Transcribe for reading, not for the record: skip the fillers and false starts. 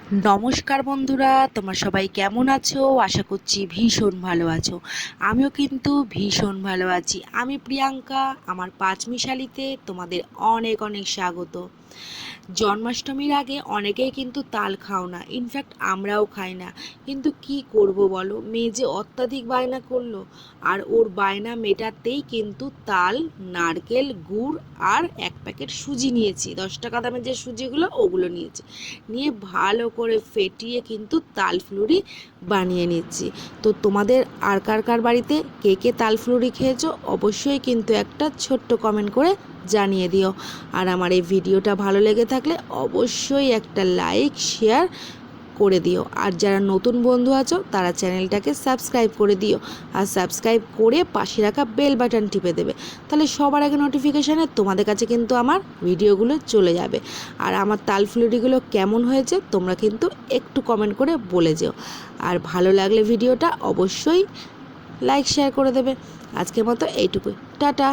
নমস্কার বন্ধুরা, তোমরা সবাই কেমন আছো? আশা করছি ভীষণ ভালো আছো। আমিও কিন্তু ভীষণ ভালো আছি। আমি প্রিয়াঙ্কা, আমার পাঁচমিশালিতে তোমাদের অনেক অনেক স্বাগত। জন্মাষ্টমীর আগে অনেকেই কিন্তু তাল খাও না, ইনফ্যাক্ট আমরাও খাই না। কিন্তু কি করব বলো, মেয়ে যে অত্যাধিক বায়না করলো, আর ওর বায়না মেটাতেই কিন্তু তাল, নারকেল, গুড় আর এক প্যাকেট সুজি নিয়েছি। 10 টাকা দামের যে সুজিগুলো ওগুলো নিয়েছি, নিয়ে ভালো করে ফেটিয়ে কিন্তু তাল ফুলুরি বানিয়ে নিচ্ছি। তো তোমাদের আর কার কার বাড়িতে কে কে তাল ফুলুরি খেয়েছো অবশ্যই কিন্তু একটা ছোট্ট কমেন্ট করে জানিয়ে দিও। আর আমার এই ভিডিওটা ভালো লেগে থাকলে অবশ্যই একটা লাইক শেয়ার করে দিও। আর যারা নতুন বন্ধু আছো তারা চ্যানেলটাকে সাবস্ক্রাইব করে দিও, আর সাবস্ক্রাইব করে পাশে রাখা বেল বাটন টিপে দেবে। তাহলে সবার আগে নোটিফিকেশানে তোমাদের কাছে কিন্তু আমার ভিডিওগুলো চলে যাবে। আর আমার তাল ফুলুরিগুলো কেমন হয়েছে তোমরা কিন্তু একটু কমেন্ট করে বলে যেও। আর ভালো লাগলে ভিডিওটা অবশ্যই লাইক শেয়ার করে দেবে। আজকের মতো এইটুকুই, টাটা।